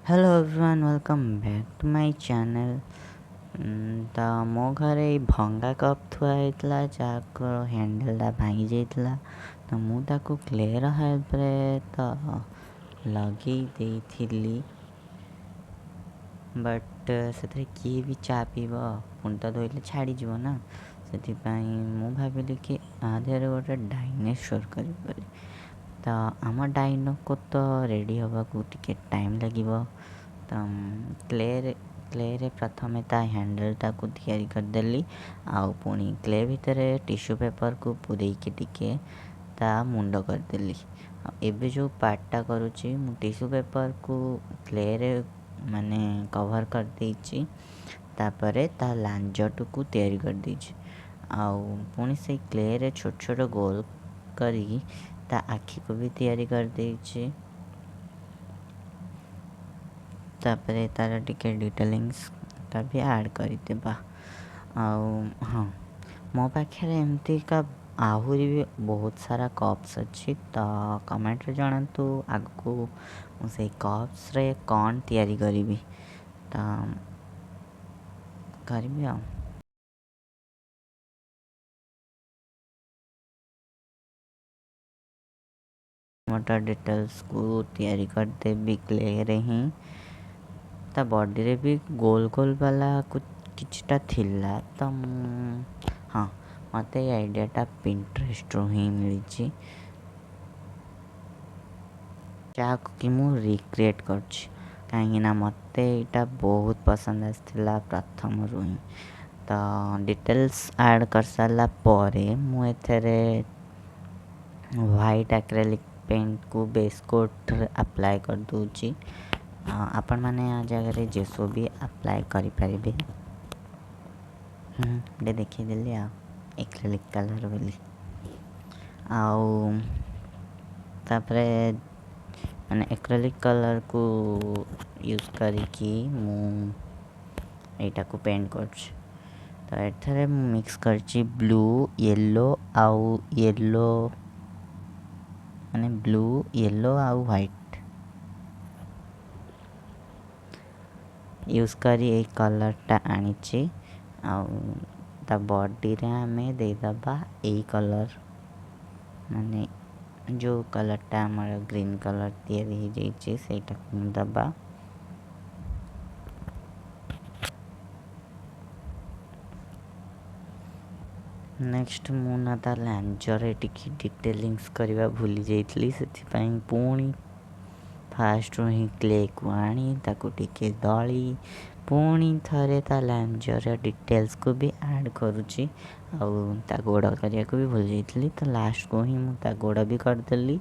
Hello everyone welcome back to my channel. तो मो घरे भंगा कप थुआ होता जहाँ हैंडलटा भांगी जाता तो मुझे क्लेर हेल्प रे तो लगे देती बट से किए भी चा पीब पुणी तो धोइले छाड़ीज ना से भाविली कि आधे गोटे डायनासोर कर तो आम डाइनो को तो रेडी हवा को टिके टाइम लगे तो क्ले प्रथमे ता हैंडलटा को तैयारी करदेली आउ पुणी क्ले भितर टिश्यू पेपर को पूरेकी टिके ता मुंड करदेली। एबे जो पार्टटा करुच्ची मु टिश्यू पेपर को क्ले माने कवर कर देइची तापरे ता लांजटू को तैयारी कर देइची आउ पुणी से क्ले छोट छोट गोल करी ता आखि को भी तैयारी कर देइची तापरे तार टिके डिटेलिंग्स ता भी ऐड करी देबा। हाँ मो पाखे एमती का आहुरी भी बहुत सारा कप्स अच्छी तो कमेंट रे जणातु आगु मुझे कप्स रे कौन तैयारी करी तो करी आ मोटा डिटेल्स को तैयारी कर देबी क्ले रे ही ता बॉडी रे भी गोल गोल वाला कुछ किछटा थिला तो हाँ मत आइडियाटा पिंटरेस्ट रू ही मिली जहाँ कि मु रिक्रिएट करछि कहीं मत यहाँ बहुत पसंद आसला प्रथम रू ही तो डिटेल्स ऐड कर सारा परे मु एथरे व्हाइट एक्रेलिक पेंट को बेस कोट अप्लाई कर दूची आपण मैंने आ जगह जेसो भी अप्लाई करि परिबे दे देखी देली आ एक्रेलिक कलर बोली आउ तापरे मैंने एक्रेलिक कलर को यूज करिकी मु एटा को पेंट करछि तो एथरे मिक्स करछि ब्लू येलो आउ येलो माने ब्लू येलो आउ व्हाइट यूज करी ए कलरटा आनीची आउ ता बॉडी रे आमे देदबा ए कलर माने जो कलरटा हमारा ग्रीन कलर तैयारी हो जाइए सेटा को दबा नेक्स्ट मु ना ता लांजरे टिकी डिटेलिंग्स करवा भूली जाइतली सेथिपाई पुणी फास्ट रू ही क्ले को आनी ताको टिके दली पुणी थरे ता लांजर डिटेल्स को भी ऐड करुची आउ ता गोड़ करिया को भी भूल जाइतली तो लास्ट को ही मु ता गोड़ भी करदेली।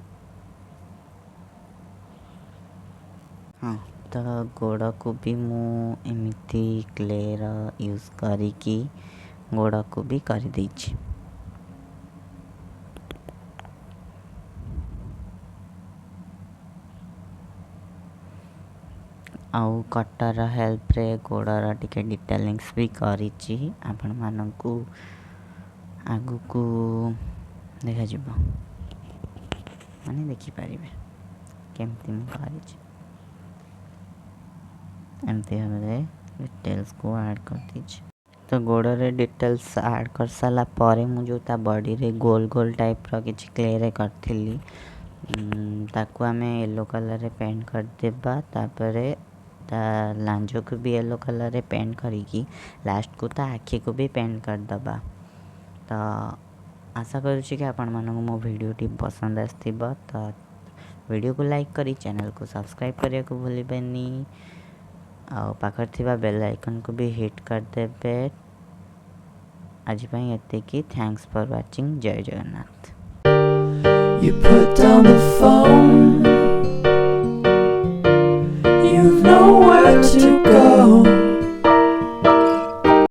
हाँ तो गोड़ को भी मु एमती क्लेर यूज करिकी गोड़ को भी कर देइछि आउ कटर हेल्प रे गोड़र टिके डिटेलिंग्स भी करिछि आपण मानकू आगु को देखा जिवो माने देखि परिबे केमती मु करिछि एमती हमरे डिटेल्स को ऐड कर दीजिए तो गोड़ रे डिटेल्स ऐड कर सारा परे मु जो ता बॉडी रे गोल गोल टाइप रो किछि क्लियर करथिली ताकू आमे येलो कलर रे पेंट कर देबा तापरे ता लांजो को भी येलो कलर रे पेंट करिकी लास्ट को ता आखि को भी पेंट कर दबा तो आशा करूँ कि आपण मानक मो वीडियो टी पसंद आसथिबो तो वीडियो को लाइक करी चैनल को सब्सक्राइब करिया को भूलिबेनी आउ पाखर थिबा बेल आइकन को भी हिट कर देबे। आज एतिकी थैंक्स फॉर वाचिंग जय जगन्नाथ।